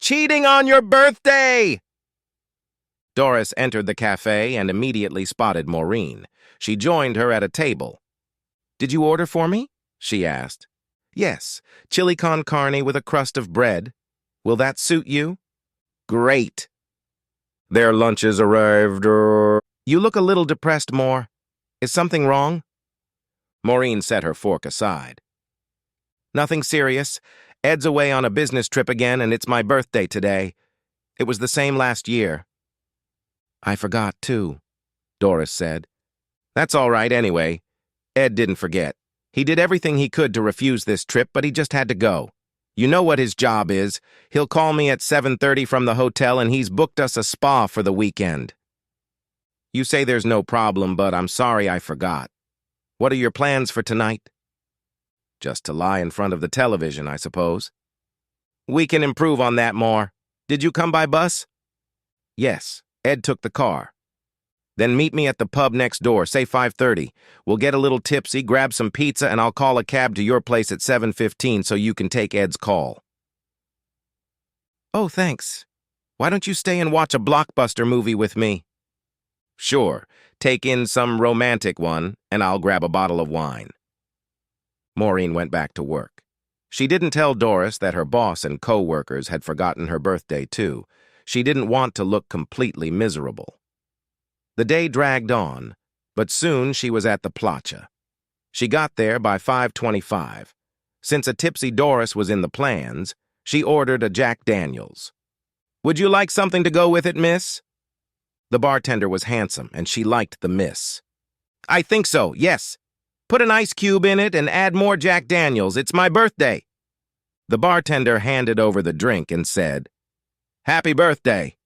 cheating on your birthday! Doris entered the cafe and immediately spotted Maureen. She joined her at a table. "Did you order for me?" she asked. "Yes, chili con carne with a crust of bread. Will that suit you?" "Great." "Their lunches arrived, You look a little depressed, Maur. Is something wrong?" Maureen set her fork aside. "Nothing serious. Ed's away on a business trip again, and it's my birthday today. It was the same last year." "I forgot, too," Doris said. "That's all right, anyway. Ed didn't forget. He did everything he could to refuse this trip, but he just had to go. You know what his job is. He'll call me at 7:30 from the hotel, and he's booked us a spa for the weekend. You say there's no problem, but I'm sorry I forgot. What are your plans for tonight?" "Just to lie in front of the television, I suppose." "We can improve on that more. Did you come by bus?" "Yes, Ed took the car." "Then meet me at the pub next door, say 5:30. We'll get a little tipsy, grab some pizza, and I'll call a cab to your place at 7:15 so you can take Ed's call." "Oh, thanks. Why don't you stay and watch a blockbuster movie with me?" "Sure. Take in some romantic one, and I'll grab a bottle of wine." Maureen went back to work. She didn't tell Doris that her boss and co-workers had forgotten her birthday, too. She didn't want to look completely miserable. The day dragged on, but soon she was at the Plaza. She got there by 5:25. Since a tipsy Doris was in the plans, she ordered a Jack Daniels. "Would you like something to go with it, miss?" The bartender was handsome, and she liked the miss. "I think so, yes. Put an ice cube in it and add more Jack Daniels. It's my birthday." The bartender handed over the drink and said, "Happy birthday."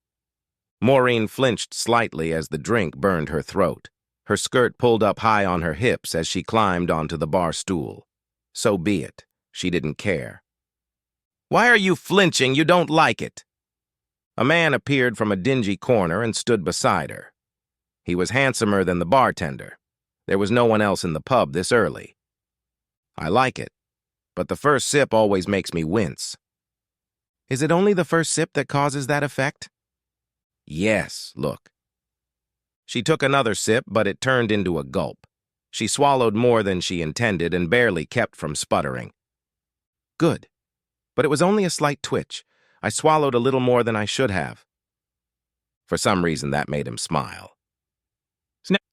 Maureen flinched slightly as the drink burned her throat. Her skirt pulled up high on her hips as she climbed onto the bar stool. So be it. She didn't care. "Why are you flinching? You don't like it." A man appeared from a dingy corner and stood beside her. He was handsomer than the bartender. There was no one else in the pub this early. "I like it, but the first sip always makes me wince." "Is it only the first sip that causes that effect?" "Yes, look." She took another sip, but it turned into a gulp. She swallowed more than she intended and barely kept from sputtering. "Good, but it was only a slight twitch. I swallowed a little more than I should have." For some reason, that made him smile.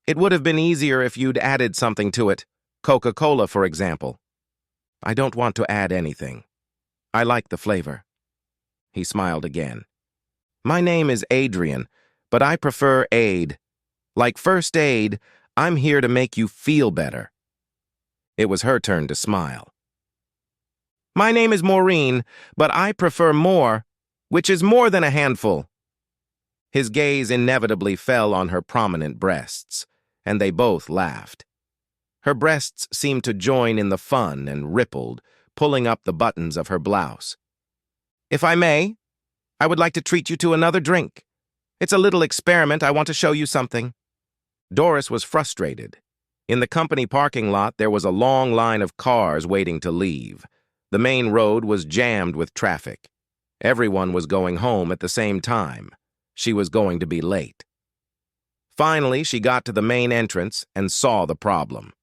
"It would have been easier if you'd added something to it. Coca-Cola, for example." "I don't want to add anything. I like the flavor." He smiled again. "My name is Adrian, but I prefer aid. Like first aid, I'm here to make you feel better." It was her turn to smile. "My name is Maureen, but I prefer more, which is more than a handful." His gaze inevitably fell on her prominent breasts, and they both laughed. Her breasts seemed to join in the fun and rippled, pulling up the buttons of her blouse. "If I may, I would like to treat you to another drink. It's a little experiment. I want to show you something." Doris was frustrated. In the company parking lot, there was a long line of cars waiting to leave. The main road was jammed with traffic. Everyone was going home at the same time. She was going to be late. Finally, she got to the main entrance and saw the problem.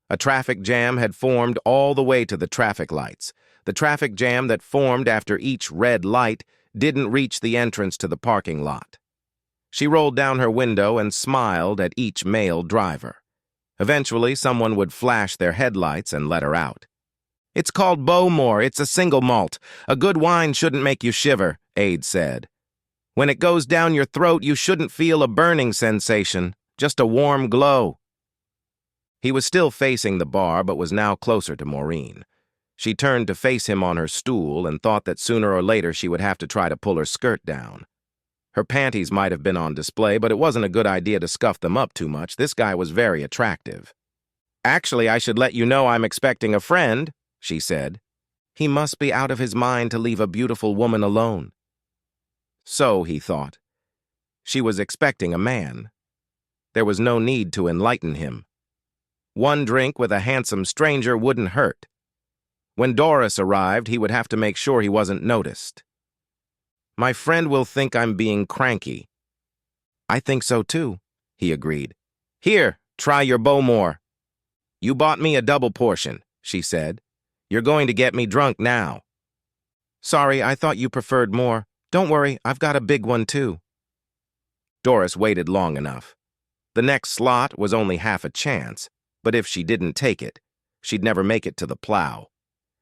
A traffic jam had formed all the way to the traffic lights. The traffic jam that formed after each red light didn't reach the entrance to the parking lot. She rolled down her window and smiled at each male driver. Eventually, someone would flash their headlights and let her out. "It's called Bowmore. It's a single malt. A good wine shouldn't make you shiver," Aide said. "When it goes down your throat, you shouldn't feel a burning sensation, just a warm glow." He was still facing the bar, but was now closer to Maureen. She turned to face him on her stool and thought that sooner or later she would have to try to pull her skirt down. Her panties might have been on display, but it wasn't a good idea to scuff them up too much. This guy was very attractive. "Actually, I should let you know I'm expecting a friend," she said. He must be out of his mind to leave a beautiful woman alone. So, he thought, she was expecting a man. There was no need to enlighten him. One drink with a handsome stranger wouldn't hurt. When Doris arrived, he would have to make sure he wasn't noticed. My friend will think I'm being cranky. I think so too, he agreed. Here, try your Bowmore. You bought me a double portion, she said. You're going to get me drunk now. Sorry, I thought you preferred more. Don't worry, I've got a big one too. Doris waited long enough. The next slot was only half a chance, but if she didn't take it, she'd never make it to the plow.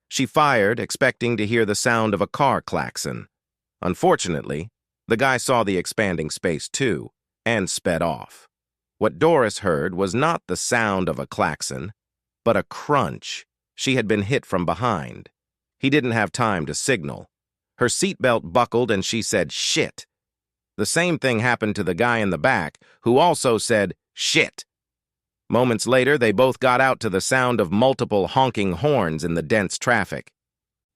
She fired, expecting to hear the sound of a car klaxon. Unfortunately, the guy saw the expanding space too, and sped off. What Doris heard was not the sound of a klaxon, but a crunch. She had been hit from behind. He didn't have time to signal. Her seatbelt buckled and she said, "Shit." The same thing happened to the guy in the back, who also said, "Shit." Moments later, they both got out to the sound of multiple honking horns in the dense traffic.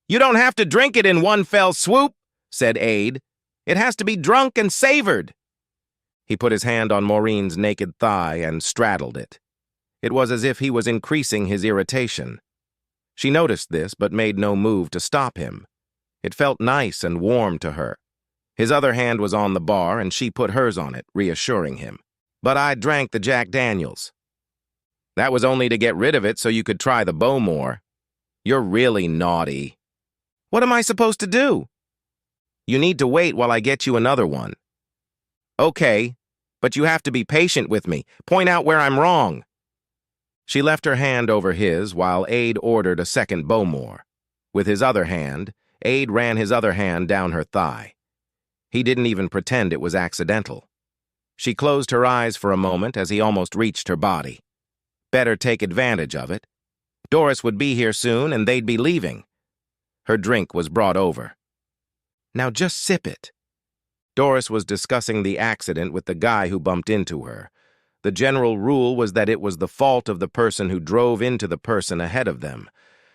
"You don't have to drink it in one fell swoop," said Aide. "It has to be drunk and savored." He put his hand on Maureen's naked thigh and straddled it. It was as if he was increasing his irritation. She noticed this but made no move to stop him. It felt nice and warm to her. His other hand was on the bar and she put hers on it, reassuring him. "But I drank the Jack Daniels." "That was only to get rid of it so you could try the Bowmore. You're really naughty." "What am I supposed to do?" "You need to wait while I get you another one." "Okay, but you have to be patient with me. Point out where I'm wrong." She left her hand over his while Aide ordered a second Bowmore. With his other hand, Aide ran his other hand down her thigh. He didn't even pretend it was accidental. She closed her eyes for a moment as he almost reached her body. Better take advantage of it. Doris would be here soon and they'd be leaving. Her drink was brought over. "Now just sip it." Doris was discussing the accident with the guy who bumped into her. The general rule was that it was the fault of the person who drove into the person ahead of them.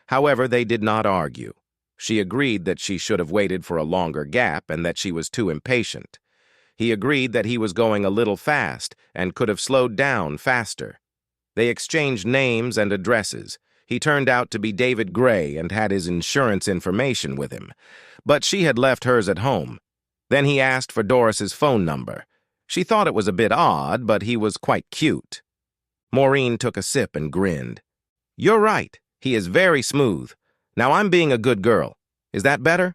However, they did not argue. She agreed that she should have waited for a longer gap and that she was too impatient. He agreed that he was going a little fast and could have slowed down faster. They exchanged names and addresses. He turned out to be David Gray and had his insurance information with him. But she had left hers at home. Then he asked for Doris's phone number. She thought it was a bit odd, but he was quite cute. Maureen took a sip and grinned. "You're right. He is very smooth. Now I'm being a good girl. Is that better?"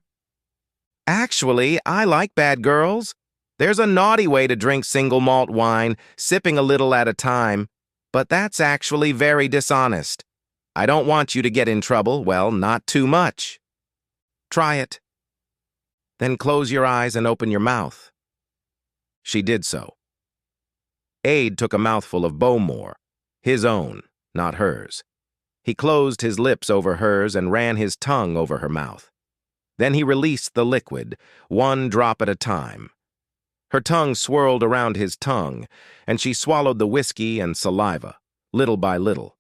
"Actually, I like bad girls. There's a naughty way to drink single malt wine, sipping a little at a time. But that's actually very dishonest. I don't want you to get in trouble, well, not too much." "Try it." "Then close your eyes and open your mouth." She did so. Aide took a mouthful of Bowmore, his own, not hers. He closed his lips over hers and ran his tongue over her mouth. Then he released the liquid, one drop at a time. Her tongue swirled around his tongue, and she swallowed the whiskey and saliva, little by little.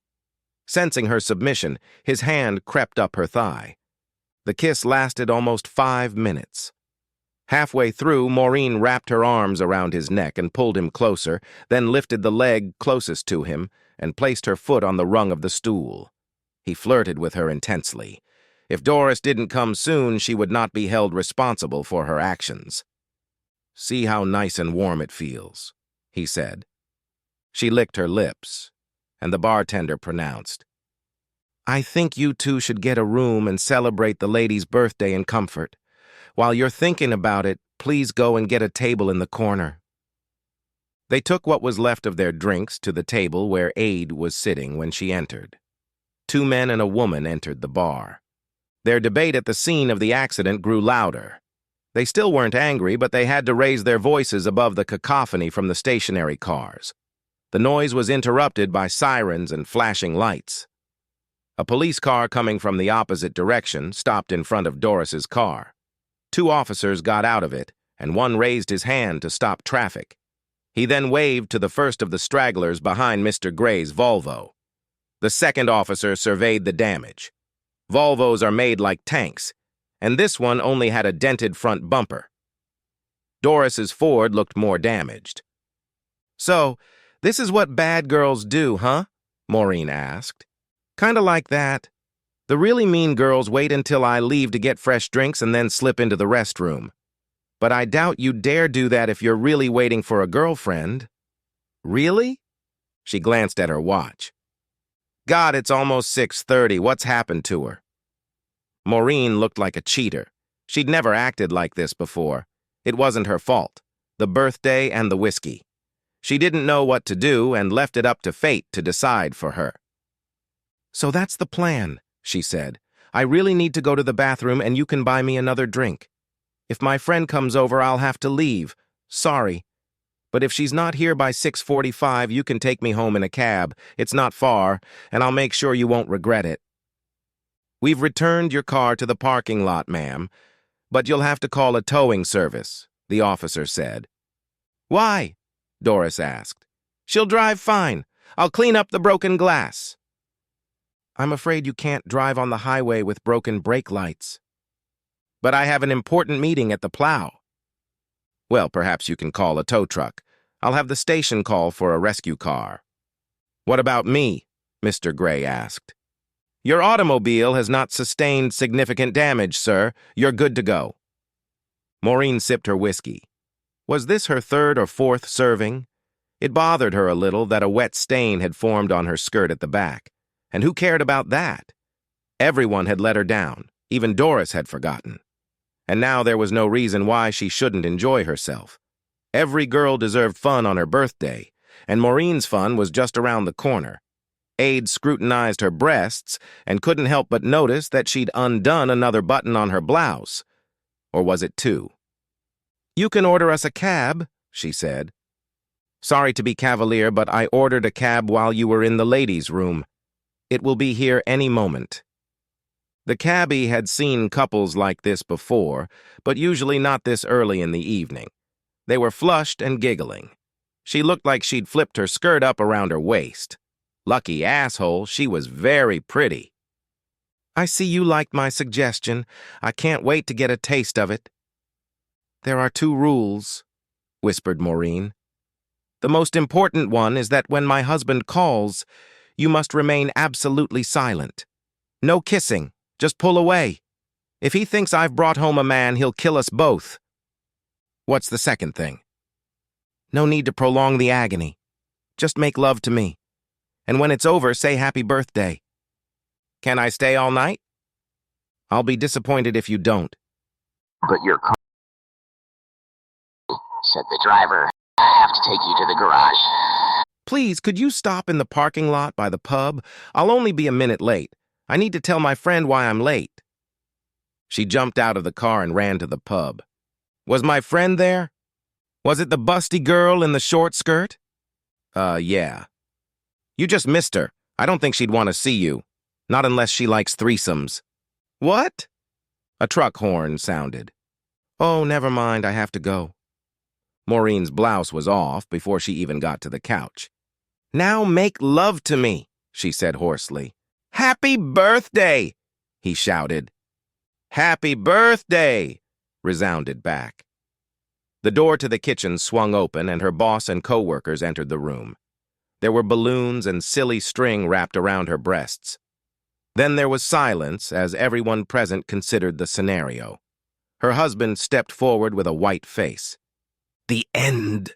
Sensing her submission, his hand crept up her thigh. The kiss lasted almost 5 minutes. Halfway through, Maureen wrapped her arms around his neck and pulled him closer, then lifted the leg closest to him and placed her foot on the rung of the stool. He flirted with her intensely. If Doris didn't come soon, she would not be held responsible for her actions. "See how nice and warm it feels," he said. She licked her lips, and the bartender pronounced, "I think you two should get a room and celebrate the lady's birthday in comfort. While you're thinking about it, please go and get a table in the corner." They took what was left of their drinks to the table where Aide was sitting when she entered. 2 men and a woman entered the bar. Their debate at the scene of the accident grew louder. They still weren't angry, but they had to raise their voices above the cacophony from the stationary cars. The noise was interrupted by sirens and flashing lights. A police car coming from the opposite direction stopped in front of Doris's car. 2 officers got out of it, and one raised his hand to stop traffic. He then waved to the first of the stragglers behind Mr. Gray's Volvo. The second officer surveyed the damage. Volvos are made like tanks, and this one only had a dented front bumper. Doris's Ford looked more damaged. "So, this is what bad girls do, huh?" Maureen asked. "Kinda like that. The really mean girls wait until I leave to get fresh drinks and then slip into the restroom." But I doubt you dare do that if you're really waiting for a girlfriend. Really? She glanced at her watch. God, it's almost 6:30. What's happened to her? Maureen looked like a cheater. She'd never acted like this before. It wasn't her fault. The birthday and the whiskey. She didn't know what to do and left it up to fate to decide for her. So that's the plan, she said. I really need to go to the bathroom and you can buy me another drink. If my friend comes over, I'll have to leave. Sorry. But if she's not here by 6:45, you can take me home in a cab. It's not far, and I'll make sure you won't regret it. We've returned your car to the parking lot, ma'am, but you'll have to call a towing service, the officer said. Why? Doris asked. She'll drive fine. I'll clean up the broken glass. I'm afraid you can't drive on the highway with broken brake lights. But I have an important meeting at the plow. Well, perhaps you can call a tow truck. I'll have the station call for a rescue car. What about me? Mr. Gray asked. Your automobile has not sustained significant damage, sir. You're good to go. Maureen sipped her whiskey. Was this her third or fourth serving? It bothered her a little that a wet stain had formed on her skirt at the back. And who cared about that? Everyone had let her down. Even Doris had forgotten. And now there was no reason why she shouldn't enjoy herself. Every girl deserved fun on her birthday, and Maureen's fun was just around the corner. Aide scrutinized her breasts and couldn't help but notice that she'd undone another button on her blouse. Or was it two? You can order us a cab, she said. Sorry to be cavalier, but I ordered a cab while you were in the ladies' room. It will be here any moment. The cabbie had seen couples like this before, but usually not this early in the evening. They were flushed and giggling. She looked like she'd flipped her skirt up around her waist. Lucky asshole, she was very pretty. I see you liked my suggestion. I can't wait to get a taste of it. There are two rules, whispered Maureen. The most important one is that when my husband calls, you must remain absolutely silent. No kissing, just pull away. If he thinks I've brought home a man, he'll kill us both. What's the second thing? No need to prolong the agony. Just make love to me. And when it's over, say happy birthday. Can I stay all night? I'll be disappointed if you don't. But your car, said the driver. I have to take you to the garage. Please, could you stop in the parking lot by the pub? I'll only be a minute late. I need to tell my friend why I'm late. She jumped out of the car and ran to the pub. Was my friend there? Was it the busty girl in the short skirt? Yeah. You just missed her. I don't think she'd want to see you. Not unless she likes threesomes. What? A truck horn sounded. Oh, never mind, I have to go. Maureen's blouse was off before she even got to the couch. Now make love to me, she said hoarsely. Happy birthday, he shouted. Happy birthday, resounded back. The door to the kitchen swung open and her boss and co-workers entered the room. There were balloons and silly string wrapped around her breasts. Then there was silence as everyone present considered the scenario. Her husband stepped forward with a white face. The end,